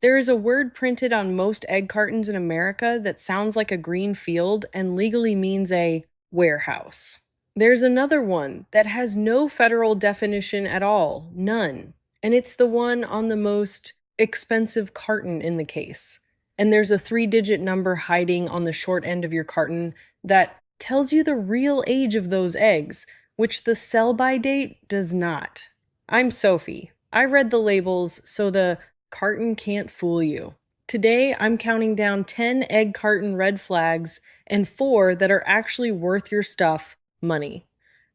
There is a word printed on most egg cartons in America that sounds like a green field and legally means a warehouse. There's another one that has no federal definition at all, none. And it's the one on the most expensive carton in the case. And there's a 3-digit number hiding on the short end of your carton that tells you the real age of those eggs, which the sell-by date does not. I'm Sophie. I read the labels, so the carton can't fool you. Today, I'm counting down 10 egg carton red flags and 4 that are actually worth your stuff, money.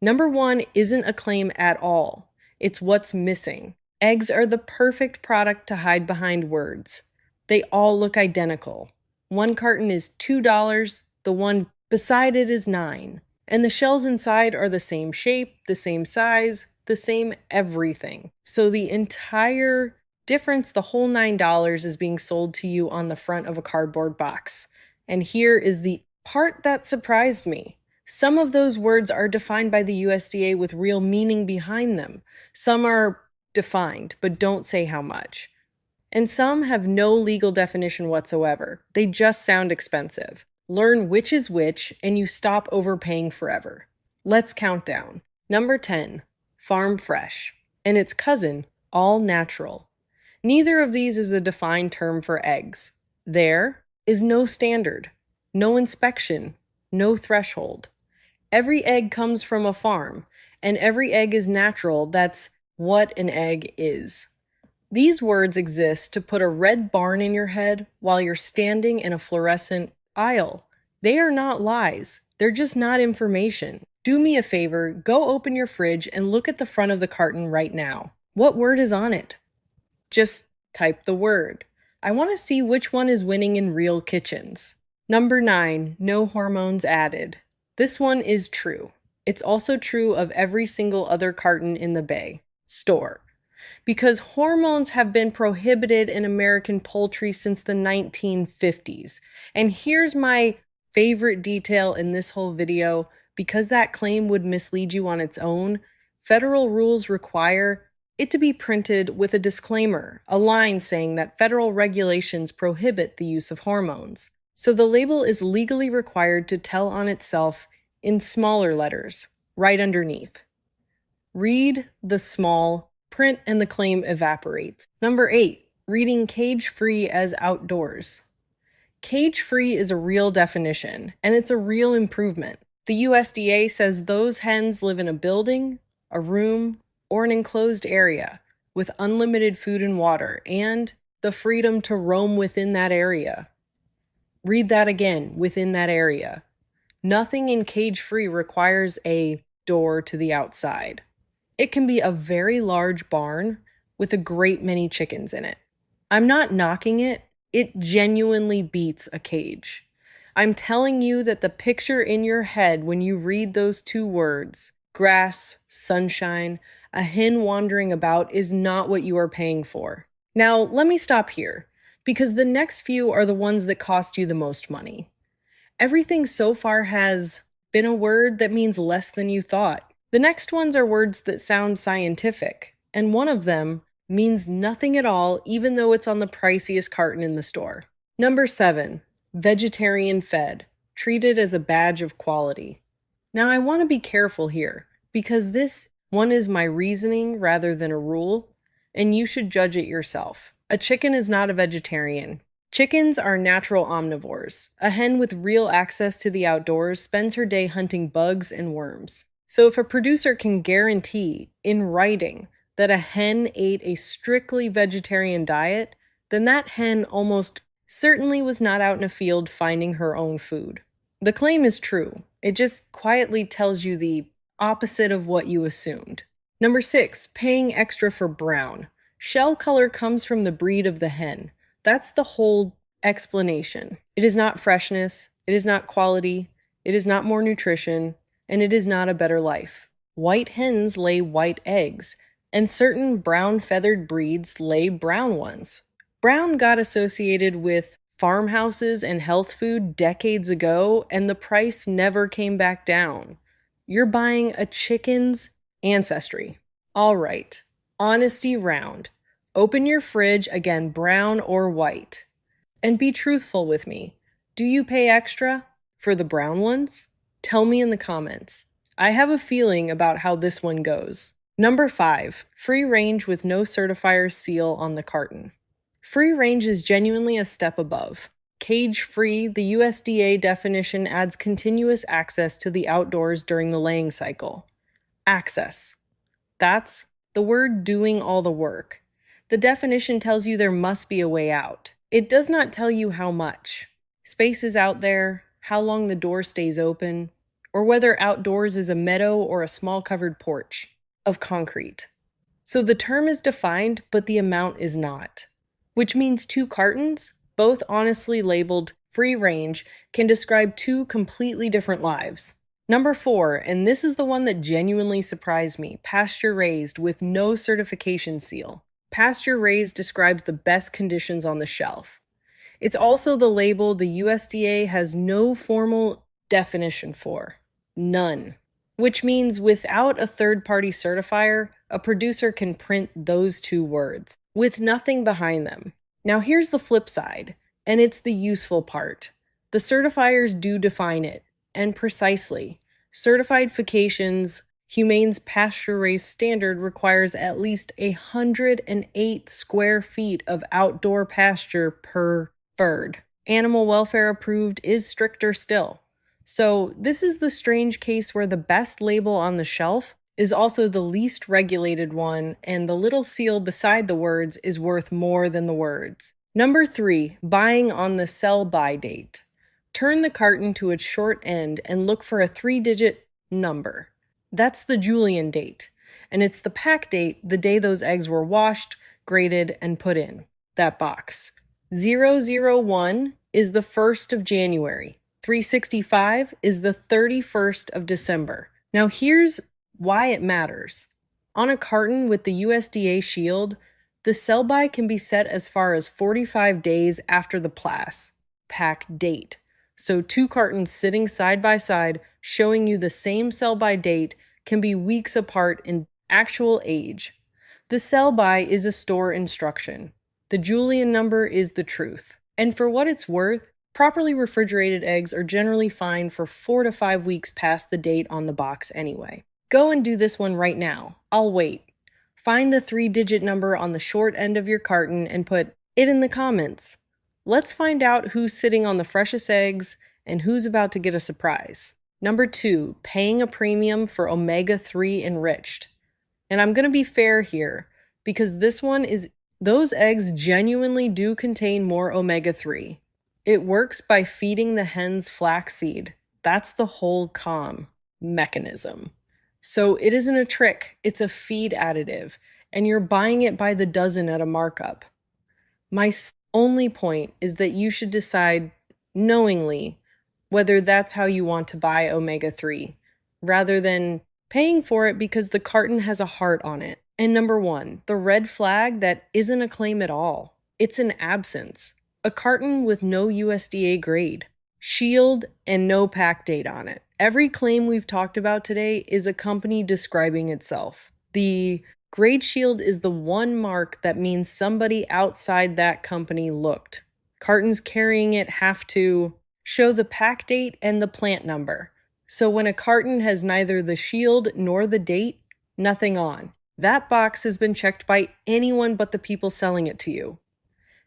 Number 1 isn't a claim at all. It's what's missing. Eggs are the perfect product to hide behind words. They all look identical. One carton is $2, the one beside it is $9. And the shells inside are the same shape, the same size, the same everything. So the entire difference, the whole $9, is being sold to you on the front of a cardboard box. And here is the part that surprised me. Some of those words are defined by the USDA with real meaning behind them. Some are defined, but don't say how much. And some have no legal definition whatsoever. They just sound expensive. Learn which is which, and you stop overpaying forever. Let's count down. Number 10, Farm Fresh, and its cousin, All Natural. Neither of these is a defined term for eggs. There is no standard, no inspection, no threshold. Every egg comes from a farm, and every egg is natural. That's what an egg is. These words exist to put a red barn in your head while you're standing in a fluorescent aisle. They are not lies. They're just not information. Do me a favor, go open your fridge and look at the front of the carton right now. What word is on it? Just type the word. I want to see which one is winning in real kitchens. Number 9, no hormones added. This one is true. It's also true of every single other carton in the bay store, because hormones have been prohibited in American poultry since the 1950s. And here's my favorite detail in this whole video. Because that claim would mislead you on its own, federal rules require it to be printed with a disclaimer, a line saying that federal regulations prohibit the use of hormones. So the label is legally required to tell on itself in smaller letters, right underneath. Read the small print and the claim evaporates. Number 8, reading cage-free as outdoors. Cage-free is a real definition, and it's a real improvement. The USDA says those hens live in a building, a room, or an enclosed area with unlimited food and water and the freedom to roam within that area. Read that again, within that area. Nothing in cage-free requires a door to the outside. It can be a very large barn with a great many chickens in it. I'm not knocking it. It genuinely beats a cage. I'm telling you that the picture in your head when you read those 2 words, grass, sunshine, a hen wandering about, is not what you are paying for. Now, let me stop here, because the next few are the ones that cost you the most money. Everything so far has been a word that means less than you thought. The next ones are words that sound scientific, and one of them means nothing at all, even though it's on the priciest carton in the store. Number 7, vegetarian fed, treated as a badge of quality. Now, I want to be careful here, because this one is my reasoning rather than a rule, and you should judge it yourself. A chicken is not a vegetarian. Chickens are natural omnivores. A hen with real access to the outdoors spends her day hunting bugs and worms. So if a producer can guarantee in writing that a hen ate a strictly vegetarian diet, then that hen almost certainly was not out in a field finding her own food. The claim is true. It just quietly tells you the opposite of what you assumed. Number 6, paying extra for brown. Shell color comes from the breed of the hen. That's the whole explanation. It is not freshness, it is not quality, it is not more nutrition, and it is not a better life. White hens lay white eggs, and certain brown feathered breeds lay brown ones. Brown got associated with farmhouses and health food decades ago, and the price never came back down. You're buying a chicken's ancestry. All right, honesty round. Open your fridge, again, brown or white. And be truthful with me. Do you pay extra for the brown ones? Tell me in the comments. I have a feeling about how this one goes. Number 5, free range with no certifier seal on the carton. Free range is genuinely a step above. Cage-free, the USDA definition adds continuous access to the outdoors during the laying cycle. Access. That's the word doing all the work. The definition tells you there must be a way out. It does not tell you how much. Space is out there, how long the door stays open, or whether outdoors is a meadow or a small covered porch of concrete. So the term is defined, but the amount is not. Which means 2 cartons, both honestly labeled free range, can describe 2 completely different lives. Number 4, and this is the one that genuinely surprised me, pasture-raised with no certification seal. Pasture-raised describes the best conditions on the shelf. It's also the label the USDA has no formal definition for. None. Which means without a third-party certifier, a producer can print those 2 words, with nothing behind them. Now here's the flip side, and it's the useful part. The certifiers do define it, and precisely. Certifications, Humane's pasture-raised standard requires at least 108 square feet of outdoor pasture per bird. Animal welfare approved is stricter still. So this is the strange case where the best label on the shelf is also the least regulated one, and the little seal beside the words is worth more than the words. Number 3, buying on the sell-by date. Turn the carton to its short end and look for a 3-digit number. That's the Julian date, and it's the pack date, the day those eggs were washed, graded, and put in that box. 001 is the 1st of January. 365 is the 31st of December. Now here's why it matters. On a carton with the USDA shield, the sell-by can be set as far as 45 days after the pack date. So 2 cartons sitting side by side showing you the same sell-by date can be weeks apart in actual age. The sell-by is a store instruction. The Julian number is the truth. And for what it's worth, properly refrigerated eggs are generally fine for 4 to 5 weeks past the date on the box anyway. Go and do this one right now. I'll wait. Find the 3-digit number on the short end of your carton and put it in the comments. Let's find out who's sitting on the freshest eggs and who's about to get a surprise. Number 2, paying a premium for omega-3 enriched. And I'm going to be fair here, because this one is, those eggs genuinely do contain more omega-3. It works by feeding the hens flaxseed. That's the whole mechanism. So it isn't a trick, it's a feed additive, and you're buying it by the dozen at a markup. My only point is that you should decide knowingly whether that's how you want to buy omega-3, rather than paying for it because the carton has a heart on it. And number 1, the red flag that isn't a claim at all. It's an absence. A carton with no USDA grade, shield, and no pack date on it. Every claim we've talked about today is a company describing itself. The grade shield is the one mark that means somebody outside that company looked. Cartons carrying it have to show the pack date and the plant number. So when a carton has neither the shield nor the date, nothing on. That box has been checked by anyone but the people selling it to you.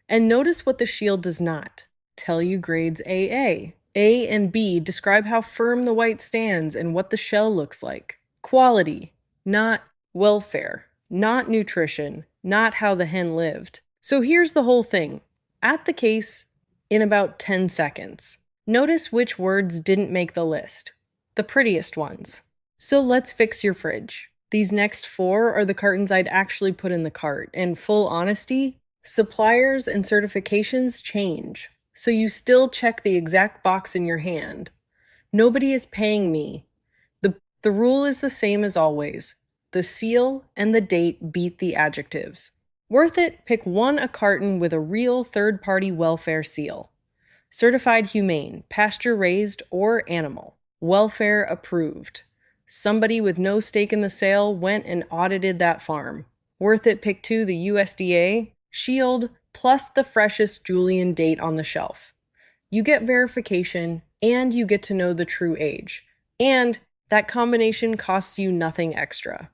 And notice what the shield does not tell you. Grades AA. A and B describe how firm the white stands and what the shell looks like. Quality, not welfare, not nutrition, not how the hen lived. So here's the whole thing. At the case in about 10 seconds. Notice which words didn't make the list. The prettiest ones. So let's fix your fridge. These next 4 are the cartons I'd actually put in the cart. And full honesty, suppliers and certifications change. So you still check the exact box in your hand. Nobody is paying me. The rule is the same as always. The seal and the date beat the adjectives. Worth it, pick a carton with a real third-party welfare seal. Certified humane, pasture-raised, or animal. Welfare approved. Somebody with no stake in the sale went and audited that farm. Worth it pick 2, the USDA, shield, plus the freshest Julian date on the shelf. You get verification and you get to know the true age. And that combination costs you nothing extra.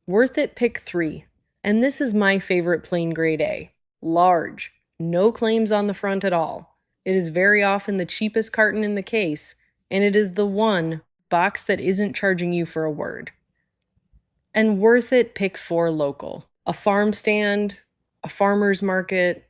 Worth it pick 3, and this is my favorite plain grade A. Large, no claims on the front at all. It is very often the cheapest carton in the case, and it is the one box that isn't charging you for a word. And worth it pick 4 local. A farm stand, a farmer's market,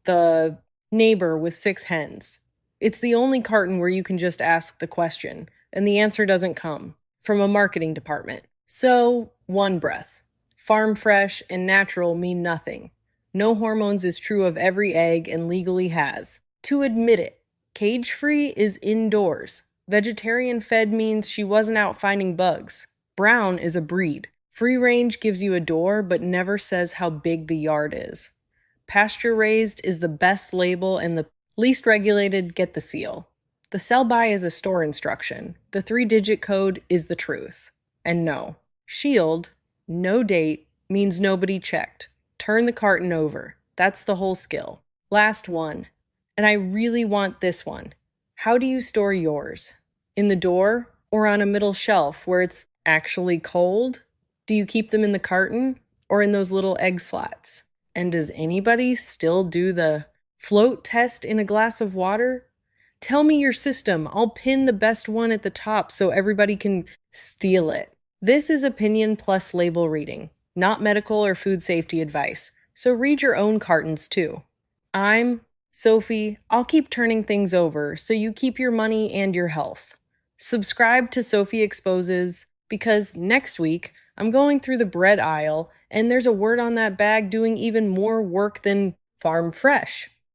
the neighbor with 6 hens. It's the only carton where you can just ask the question, and the answer doesn't come from a marketing department. So, one breath. Farm fresh and natural mean nothing. No hormones is true of every egg and legally has. To admit it, cage-free is indoors. Vegetarian fed means she wasn't out finding bugs. Brown is a breed. Free range gives you a door but never says how big the yard is. Pasture-Raised is the best label and the least regulated get the seal. The sell-by is a store instruction. The 3-digit code is the truth. And no, shield, no date, means nobody checked. Turn the carton over. That's the whole skill. Last one. And I really want this one. How do you store yours? In the door or on a middle shelf where it's actually cold? Do you keep them in the carton or in those little egg slots? And does anybody still do the float test in a glass of water? Tell me your system. I'll pin the best one at the top so everybody can steal it. This is opinion plus label reading, not medical or food safety advice. So read your own cartons too. I'm Sophie. I'll keep turning things over so you keep your money and your health. Subscribe to Sophie Exposes because next week I'm going through the bread aisle and there's a word on that bag doing even more work than farm fresh.